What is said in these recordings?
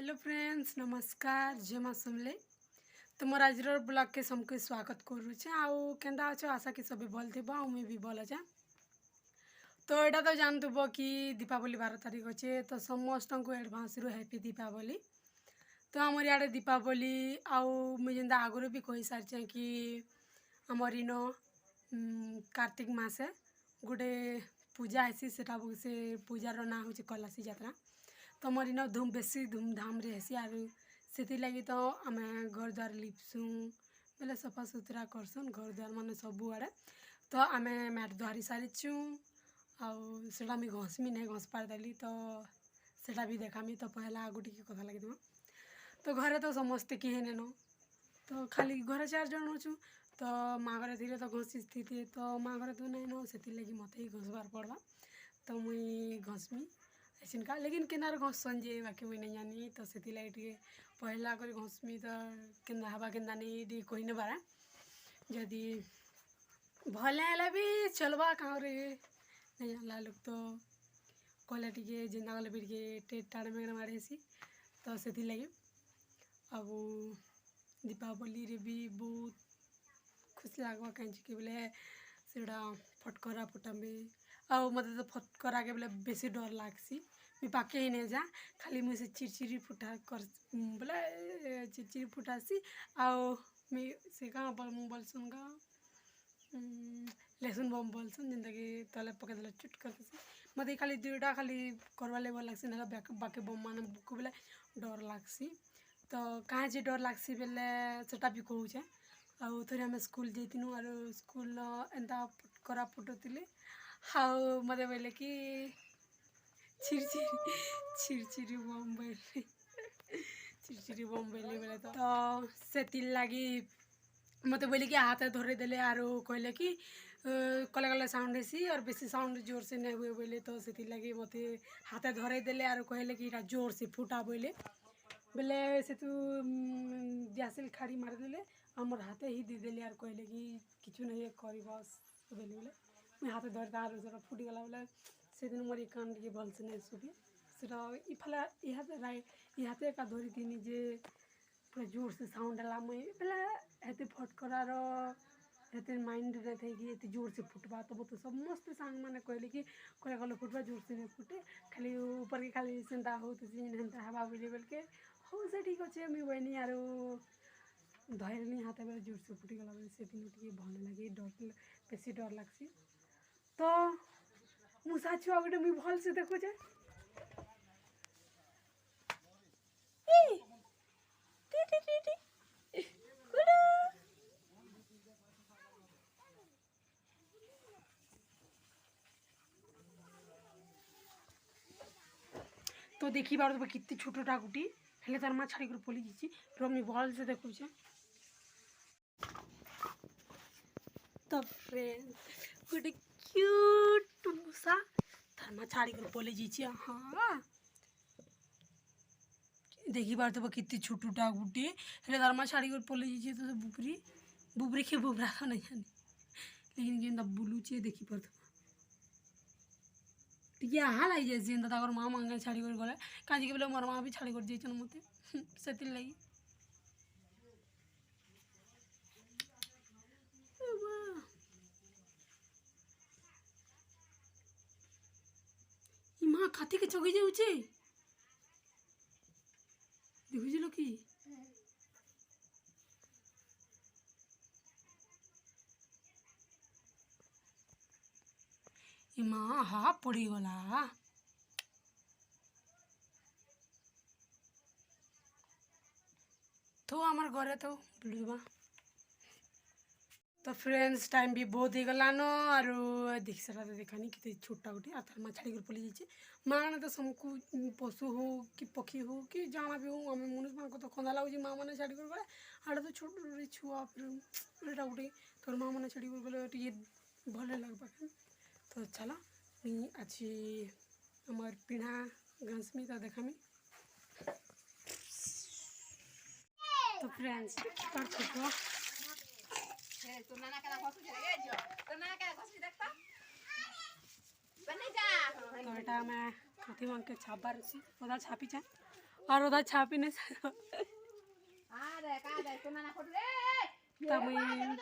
Hello friends नमस्कार जय माँ समले। तो मोर आज ब्लॉग के सबके स्वागत करुचे। आउ केंदा अच्छो आशा कि सभी भल थी मुई भी भल अच्छा। तो यहाँ तो जानथुब कि दीपावली 12 तारीख अच्छे तो समस्त को एडवांस रु हैप्पी दीपावली। तो आमर इे दीपावली आउ मुझे जेनता आगुरी भी कही सारी कि आमर इन कार्तिक मासे गोटे पूजा हेसी से पूजार ना हूँ कलासी यात्रा। तो मोर इन बेसी धूमधाम रे हेसी आर से लगी तो आम घर द्वार लिपसुँ बेले सफा सुतरा करसुँ घर द्वार मान सबू आड़े। तो आम मैट धरी सारीचु आउटा मुझे घसमी नहीं घस पारदेली तो सेटा भी देखामी। तो पहला आगु टी कथा लगी तो घरे तो समस्ते किए नेन तो खाली घरे 4 जन अच्छु। तो माँ घरे थी तो घसी थी तो माँ घरे तो नहीं न से लगी मत ही घसबार पड़वा। तो मुई घसमी ऐसा लेकिन केनार घसन जे बाकी मुई नहीं जानी। तो से लगे पहला कर घसमी तो केन्दा हवा केन्दा नहीं कही नहीं पारा जदि भले है भी चलवा कहाँ रे नहीं जानला लोग तो कहले टे जेन्दा गले भी टेट टाड़ मेड़ मारेसी। तो से लगे अब दीपावली रे भी बहुत खुशी लगवा कहीं बोले से फटकरा फुटामे आउ मत तो फटकरा के बोले बेसी डर लागसी मुझे पाके ही नहीं जा खाली मुझे से चिरचिरी फुटा कर बोले चिरचिरी फुटासी आउ से कहाँ बोलसन गा लहसुन बम बोलसन जिनता कि तले पकड़े चुट करसी मत खाली दुईटा खाली करवा ले भल लगसी ना बाकी बम मान को बोले डर लागसी। तो कहाँ जे डर लागसी बेले सेटा भी कहूचे आउ थे आम स्कूल जाइनु और स्कूल एंता फटकरा फुटुले हाउ मत बोले कि चिरचिरी बम बोले चिरचिरी बम बोले बोले तो से लगी मत बोले कि हाथ धरे देले आर कहले कि कले कले साउंड हेसी और बेसी साउंड जोर से नहीं हुए बोले। तो से लगी मत हाथ धरे देले आर कहले कि जोर से फुटा बोले बोले से तू दियासिल खाड़ी मारिदेले आमर हाथे ही दीदेली आर कहले कि किचु नहीं कर बस बोले बोले मुझे हाथ धर तार जो फुटीगला बोले से दिन मोर कान टे भल से नहीं शुभे से इफाला इहाते एका धरी थी जे पूरा जोर से साउंड है मुई बोले हेते फटकरार हेते माइंड रे थे कि एते जोर से फुटवा। तो मत समस्त सांग मैंने कहले कि कहे गल फुटवा जोर से नहीं फुटे खाली ऊपर के खाली सेंता हो तो हवा बोले बोल के हो से ठीक अच्छे मुझे वही आर धरनी हाथ बेले जोर से फुटीगला बोले से दिन टे भल लगे डर बेसी डर लगसी। तो मुसा छुआ गोटे मुझे भल से देखुचे तो देखी बार तो कितनी छोटा गुटी हेले तार माँ छाड़ी कर पली जाइए रमी भल से देखुचे। तो फ्रेंड गोटे क्यूट मूसा तार माँ छाड़ी कर पली जाइए। हाँ देखी बार तो कितनी छोटा गुटी हेले तार माँ छाड़ी कर पली जाइए। तो बुबरी बुबरी के बुबरा तो नहीं जानी लेकिन जेनता बुलूचे देखी पार टे हाँ लगी जाए जेनता ताकर माँ मांगे छाड़ी कर गले कहीं बोले मोर माँ भी छाड़ी कर जाइए मत से लगी माँ खाती के चौकी जाऊे देखुल कि माँ हाँ पड़गला तो आमार घरे तो बुलवा। तो फ्रेंड्स टाइम भी बहुत ही गलान और देख सारा देखानी कि छोटा गोटे आ तार माँ छाड़ी कर पली जाइए माँ मैंने तो सबको पशु हो कि पक्षी हो कि जाना भी हो आम मनुष्य मान तो खंदा लगुच माँ मैंने छाड़ी कर गले आड़े तो छोट छुआ फिर एटा गोटे तोर माँ मैंने छाड़ी कर गले टे भल लगवा। तो चलो मुझे अच्छी हमार पिढ़ा घसमी तो देखामी। तो फ्रेंड्स पार्थक्य तो यहाँ मैं कथी मांग के छापार पदा छापी छे और उधर छापी नहीं तब बोल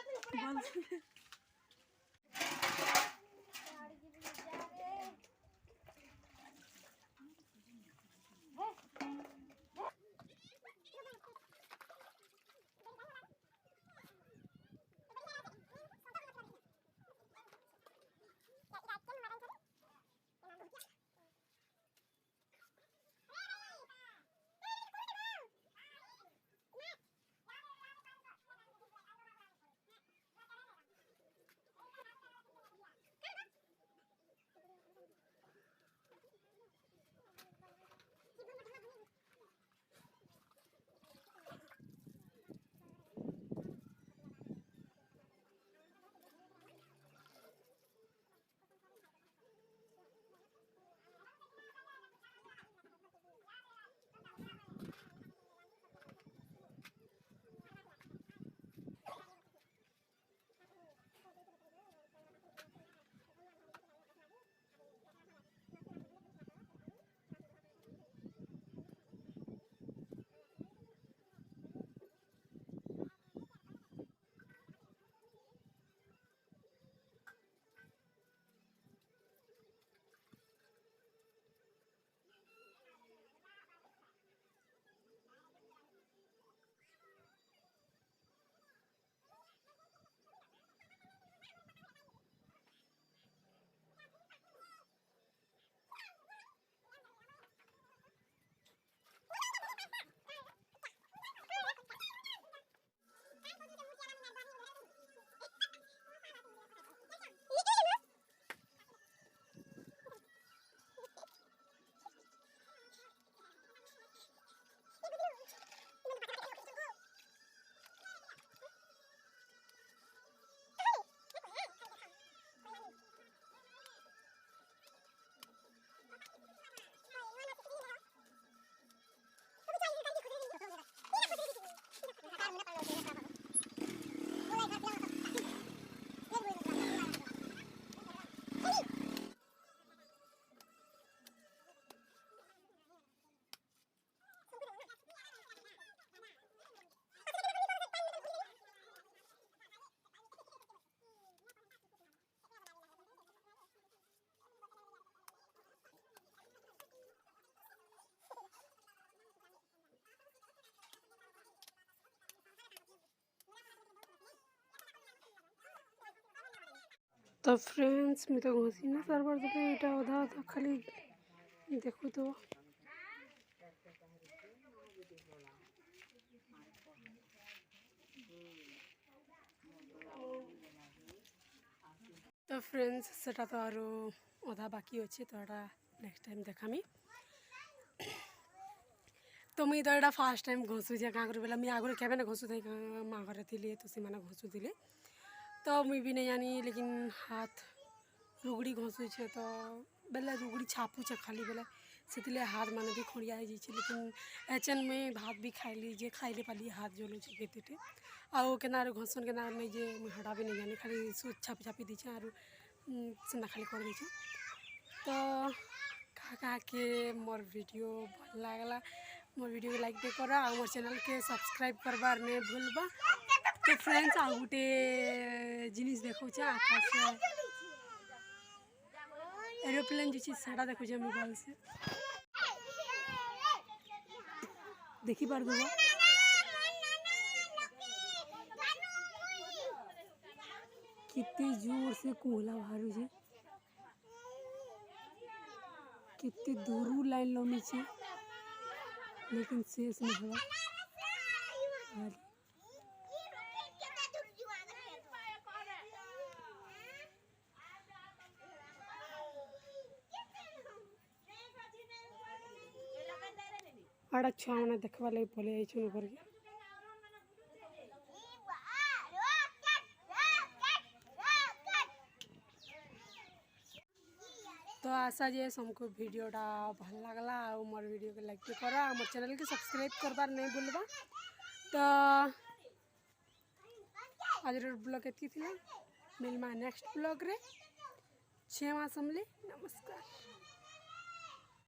तो फ्रेंड्स मैं तो घुसी ना सर्वर तो এটা অধা অধা খালি देखो तो तो फ्रेंड्स सेटा तो आरो अधा बाकी अच्छे तो एटा नेक्स्ट टाइम देखामी तो मुई तो एटा फास्ट टाइम घसुचे क्या कर बेला मुई आगुरी केबे ना घसु माँ घरे थी तो सीमाना घसुले तो मुई भी नहीं जानी लेकिन हाथ रुगड़ी घसुचे तो बेले रुगड़ी छापुचे खाली बेले से हाथ माने भी खड़िया लेकिन एचन में भात भी खाइले पाली हाथ जलुचे केते आउ केनार घसन केनार नहीं जे हटा भी नहीं जानी खाली सूच छापी छापी दीचे आर सीना खाली कर दीचे तो कहा के मोर वीडियो भल लागला मोर वीडियो को लाइक करा और मोर चैनल के सब्सक्राइब करबार नहीं भूलबा तो फ्रेंड्स आ गोटे जिनिस देखो आकाश एरोप्लेन जी सेटा देखुचे मोबाइल से देखी पार दूबा कितने जोर से कोहला बाहर कितने दूर लाइन लमी छे लेकिन शेष नहीं हुआ आड़ा छुआ मैंने देखवा लगे पले आई ऊपर के तो आशा जे हमको वीडियोटा भल लगला और मोर वीडियो के लाइक करा मोर चैनल के सब्सक्राइब करबार नहीं भूलबा तो आज ब्लॉग एति मिलमा नेक्स्ट ब्लॉग रे 6 मास हमले नमस्कार।